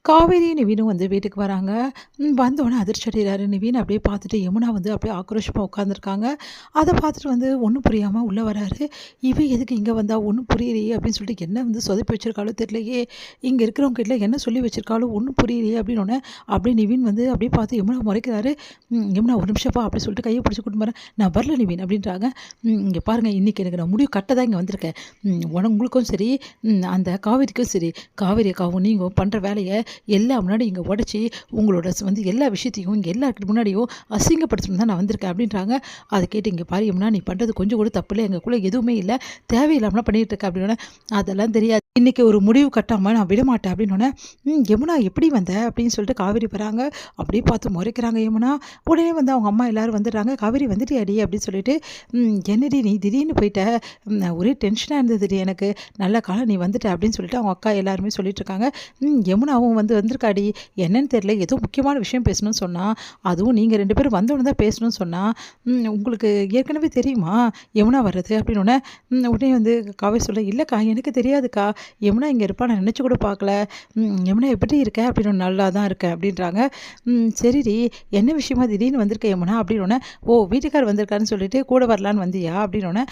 காவேரி, நிவினும் வந்து வீட்டுக்கு வராங்க. வந்தோனே அதிர்ச்சி அடைகிறாரு. நிவின் அப்படியே பார்த்துட்டு யமுனா வந்து அப்படியே ஆக்ரோஷமா உட்காந்துருக்காங்க. அத பார்த்துட்டு வந்து ஒண்ணும் புரியாம உள்ள வராரு. "இவ எதுக்கு இங்க வந்தா? ஒண்ணும் புரியலையே!" அப்படின்னு சொல்லிட்டு என்ன வந்து சொதப்பி வச்சிருக்காளோ தெரியலையே! இங்க இருக்கிறவங்க கிட்ட என்ன சொல்லி வச்சிருக்காளோ ஒண்ணும் புரியலையே! அப்படின்னோனே, அப்படியே நிவின் வந்து அப்படியே பார்த்து யமுனா முறைக்கிறாரு. "யமுனா ஒரு நிமிஷம் வா" அப்படி சொல்லிட்டு கைய பிடிச்சு கூட்டிட்டு போறேன். "நான் வரல நிவின்" அப்படின்றாங்க. "இங்க பாருங்க இன்னைக்கு எனக்கு நான் முடிவு கட்ட தான் இங்க வந்திருக்கேன். உங்களுக்கும் சரி, அந்த காவேரிக்கும் சரி, காவேரி அக்காவும் நீங்க பண்ற வேலைய எல்லாம் முன்னாடி இங்கே உடச்சி உங்களோட வந்து எல்லா விஷயத்தையும் இங்கே எல்லாருக்கு முன்னாடியும் அசிங்கப்படுத்தணும் தான் நான் வந்திருக்கேன் அப்படின்றாங்க. அதை கேட்டு இங்கே பாரு யமுனா, நீ பண்ணுறது கொஞ்சம் கூட தப்பு இல்லை, எங்களுக்குள்ள எதுவுமே இல்லை, தேவையில்லாமலாம் பண்ணிகிட்டு இருக்க அப்படின்னோடனே, அதெல்லாம் தெரியாது, இன்னைக்கு ஒரு முடிவு கட்டாமல் நான் விட மாட்டேன் அப்படின்னோடனே, யமுனா எப்படி வந்த அப்படின்னு சொல்லிட்டு காவேரி வராங்க. அப்படியே பார்த்து முறைக்கிறாங்க யமுனா. உடனே வந்து அவங்க அம்மா எல்லாரும் வந்துடுறாங்க. காவேரி வந்துட்டியாடி அப்படின்னு சொல்லிட்டு, என்னடி நீ திடீர்னு போயிட்ட, ஒரே டென்ஷனாக இருந்ததுடி எனக்கு, நல்ல காலம் நீ வந்துட்ட அப்படின்னு சொல்லிட்டு அவங்க அக்கா எல்லாருமே சொல்லிட்டு இருக்காங்க. யமுனாவும் வந்து வந்திருக்காடி, என்னன்னு தெரியல, ஏதோ முக்கியமான விஷயம் பேசணும்னு சொன்னா, அதுவும் நீங்கள் 2 பேரும் வந்தோடனே தான் பேசணும்னு சொன்னா, உங்களுக்கு ஏற்கனவே தெரியுமா யமுனா வர்றது அப்படின்னோடனே, உடனே வந்து காவேரி சொல்ல, இல்லைக்கா எனக்கு தெரியாதுக்கா, யமுனா இங்கே இருப்பா, நான் நினச்சி கூட பார்க்கல, யமுனா எப்படி இருக்க அப்படின்னு, நல்லா தான் இருக்கேன் அப்படின்றாங்க. சரிடி, என்ன விஷயமா திடீர்னு வந்திருக்க யமுனா அப்படின்னோடனே, ஓ வீட்டுக்கார் வந்திருக்காருன்னு சொல்லிட்டு கூட வரலான்னு வந்தியா அப்படின்னோடனே,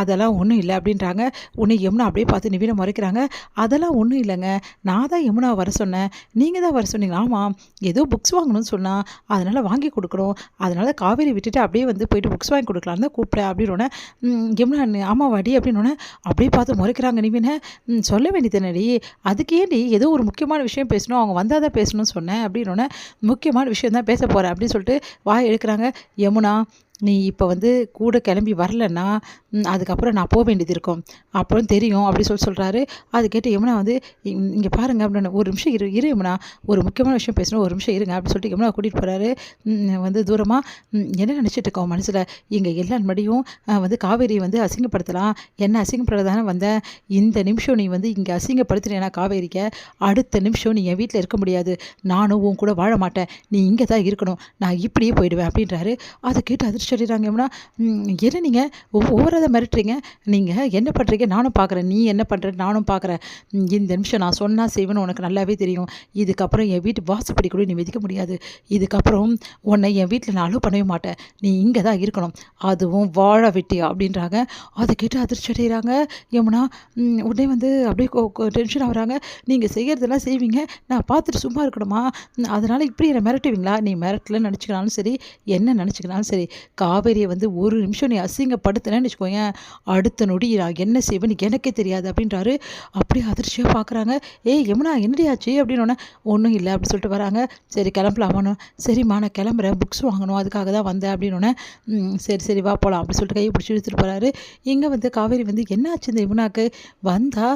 அதெல்லாம் ஒன்றும் இல்லை அப்படின்றாங்க. உன்னை யமுனா அப்படியே பார்த்து நிவினை முறைக்கிறாங்க. அதெல்லாம் ஒன்றும் இல்லைங்க, நான் தான் யமுனா வர சொன்னேன், நீங்கள் தான் வர சொன்னீங்க. ஆமாம், ஏதோ புக்ஸ் வாங்கணும்னு சொன்னா, அதனால் வாங்கி கொடுக்கணும், அதனால் காவேரி விட்டுட்டு அப்படியே வந்து போயிட்டு புக்ஸ் வாங்கி கொடுக்கலான்னு தான் கூப்பிட்டேன் அப்படின்னோடனே, யமுனா ஆமாவாடி அப்படின்னோடனே அப்படியே பார்த்து முறைக்கிறாங்க நிவினை. சொல்ல வேண்டியதுனடி, அதுக்கு ஏன்டி ஏதோ ஒரு முக்கியமான விஷயம் பேசணும், அவங்க வந்தால் தான் பேசணும்னு சொன்னேன் அப்படின்னோடனே, முக்கியமான விஷயம் தான் பேச போகிறேன் அப்படின்னு சொல்லிட்டு வாய் எடுக்கிறாங்க. யமுனா, நீ இப்போ வந்து கூட கிளம்பி வரலன்னா, அதுக்கப்புறம் நான் வேண்டியது இருக்கும், அப்புறம் தெரியும் அப்படி சொல்கிறாரு. அது கேட்டு யமுனா வந்து, இங்கே பாருங்க அப்படின்னு, ஒரு நிமிஷம் இரு யமுனா, ஒரு முக்கியமான விஷயம் பேசணும், ஒரு நிமிஷம் இருங்க அப்படின்னு சொல்லிட்டு யமுனா கூட்டிகிட்டு போகிறாரு. வந்து தூரமாக, என்ன நினச்சிட்டு இருக்கோம் மனசில், இங்கே எல்லா முன்னாடியும் வந்து காவேரி வந்து அசிங்கப்படுத்தலாம், என்ன அசிங்கப்படுத்த தானே வந்தேன், இந்த நிமிஷம் நீ வந்து இங்கே அசிங்கப்படுத்துனேன்னா காவேரிக்க, அடுத்த நிமிஷம் நீ என் வீட்டில் இருக்க முடியாது, நானும் உன் கூட வாழ மாட்டேன், நீ இங்கே தான் இருக்கணும், நான் இப்படியே போயிடுவேன் அப்படின்றாரு. அதை கேட்டு அதிர்ச்சி அடைகிறாங்க யமுனா. என்ன நீங்கள் ஒவ்வொரு அதை மிரட்டுறீங்க, நீங்கள் என்ன பண்ணுறீங்க நானும் பார்க்குறேன், நீ என்ன பண்ணுற நானும் பார்க்குறேன், இந்த நிமிஷம் நான் சொன்னால் செய்வேன்னு உனக்கு நல்லாவே தெரியும், இதுக்கப்புறம் என் வீட்டு வாசப்படி கூட நீ மிதிக்க முடியாது, இதுக்கப்புறம் உன்னை என் வீட்டில் நான் அலோவ் பண்ணவே மாட்டேன், நீ இங்கே தான் இருக்கணும், அதுவும் வாழ வெட்டியா அப்படின்றாங்க. அதை கேட்டு அதிர்ச்சி அடைகிறாங்க யமுனா. உடனே வந்து அப்படியே டென்ஷன் ஆகுறாங்க. நீங்கள் செய்கிறதெல்லாம் செய்வீங்க, நான் பார்த்துட்டு சும்மா இருக்கணுமா, அதனால் இப்படி என்னை மிரட்டுவீங்களா, நீ மிரட்டலன்னு நினச்சிக்கினாலும் சரி, என்ன நினச்சிக்கினாலும் சரி, காவேரியை வந்து ஒரு நிமிஷம் நீ அசிங்கப்படுத்தினேன்னு வச்சுக்கோங்க, அடுத்த நொடி நான் என்ன செய்வேன்னு எனக்கே தெரியாது அப்படின்றாரு. அப்படியே அதிர்ச்சியாக பார்க்குறாங்க. ஏய் யமுனா என்னடி ஆச்சு அப்படின்னோடனே, ஒன்றும் இல்லை அப்படி சொல்லிட்டு வராங்க. சரி கிளம்பலாமான்னு, சரிம்மா நான் கிளம்புறேன், புக்ஸ் வாங்கணும் அதுக்காக தான் வந்தேன் அப்படின்னோடனே, சரி சரி வா போகலாம் அப்படி சொல்லிட்டு கையை பிடிச்சி இழுத்துட்டு போகிறாரு. இங்கே வந்து காவேரி வந்து என்ன ஆச்சு இந்த யமுனாக்கு, வந்தா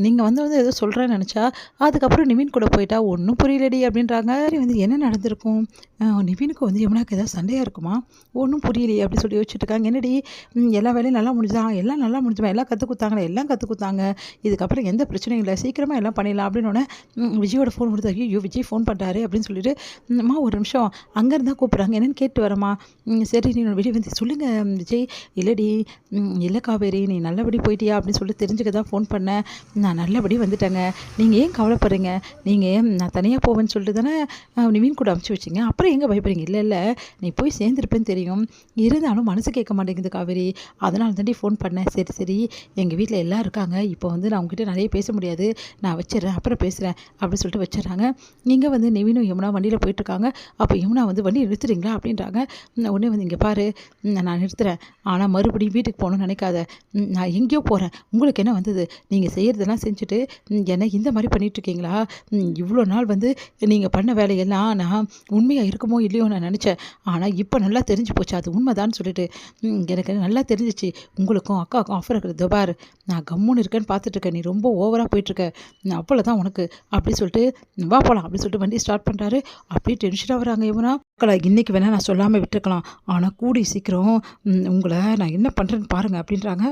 நீங்கள் வந்து ஏதோ சொல்கிறேன்னு நினச்சா, அதுக்கப்புறம் நிவின் கூட போயிட்டா, ஒன்றும் புரியலடி அப்படின்றாங்க. வந்து என்ன நடந்திருக்கும், நிவினுக்கு வந்து யமுனாக்கு ஏதாவது சண்டையாக இருக்குமா, ஒன்றும் புரியலையே அப்படி சொல்லி யோசிச்சுட்டு இருக்காங்க. என்னடி எல்லா வேலையும் நல்லா முடிஞ்சா, எல்லாம் நல்லா முடிஞ்சுமா, எல்லாம் கற்றுக் கொடுத்தாங்களே, எல்லாம் கற்றுக் கொடுத்தாங்க, இதுக்கப்புறம் எந்த பிரச்சனையும் இல்லை, சீக்கிரமாக எல்லாம் பண்ணிடலாம் அப்படின்னோடனே, விஜயோட ஃபோன் கொடுத்து, ஐயோ விஜய் ஃபோன் பண்ணுறாரு அப்படின்னு சொல்லிட்டு, அம்மா ஒரு நிமிஷம் அங்கேருந்தா கூப்பிட்றாங்க, என்னென்னு கேட்டு வரமா, சரி நீ வெளியே வந்து சொல்லுங்கள் விஜய், இல்லடி, இல்லை காவேரி நீ நல்லபடி போயிட்டியா அப்படின்னு சொல்லிட்டு தெரிஞ்சுக்க தான் ஃபோன் பண்ணேன், நான் நல்லபடி வந்துட்டேங்க, நீங்கள் ஏன் கவலைப்படுறீங்க, நீங்கள் நான் தனியாக போவேன்னு சொல்லிட்டு தானே நிவின் கூட அமுச்சு வச்சிங்க, அப்புறம் எங்கே பயப்படுறீங்க, இல்லை இல்லை நீ போய் சேர்ந்துருப்பேன்னு தெரியும், இருந்தாலும் மனசு கேட்க மாட்டேங்குது காவேரி, அதனால தாண்டி ஃபோன் பண்ணேன், சரி சரி எங்கள் வீட்டில் எல்லாம் இருக்காங்க, இப்போ வந்து நான் உங்ககிட்ட நிறைய பேச முடியாது, நான் வச்சிடறேன் அப்புறம் பேசுகிறேன் அப்படின்னு சொல்லிட்டு வச்சிடறாங்க. நீங்கள் வந்து நிவினும் யமுனா வண்டியில் போயிட்டுருக்காங்க. அப்போ யமுனா வந்து வண்டி நிறுத்துறீங்களா அப்படின்றாங்க. உடனே வந்து இங்கே பாரு, நான் நிறுத்துறேன், ஆனால் மறுபடியும் வீட்டுக்கு போகணும்னு நினைக்காத, நான் எங்கேயோ போகிறேன், உங்களுக்கு என்ன வந்தது, நீங்கள் செய்கிறதெல்லாம் செஞ்சுட்டு என்ன இந்த மாதிரி பண்ணிகிட்ருக்கீங்களா, இவ்வளோ நாள் வந்து நீங்கள் பண்ண வேலையெல்லாம் நான் உண்மையாக இருக்குமோ இல்லையோ நான் நினச்சேன், ஆனால் இப்போ நல்லா தெரிஞ்சு போச்சு அது உண்மைதான்னு சொல்லிட்டு, எனக்கு நல்லா தெரிஞ்சிச்சு உங்களுக்கும் அக்காவுக்கும் ஆஃபர் இருக்கிறது, பாரு நான் கம்முன்னு இருக்கேன்னு பார்த்துட்ருக்கேன், நீ ரொம்ப ஓவராக போயிட்டுருக்க, அப்போல தான் உனக்கு அப்படி சொல்லிட்டு வா போகலாம் அப்படி சொல்லிட்டு வண்டி ஸ்டார்ட் பண்ணுறாரு. அப்படியே டென்ஷனாக வராங்க யமுனா. இன்றைக்கி வேணால் நான் சொல்லாமல் விட்டுருக்கலாம், ஆனால் கூடி சீக்கிரம் உங்களை நான் என்ன பண்ணுறேன்னு பாருங்கள் அப்படின்றாங்க.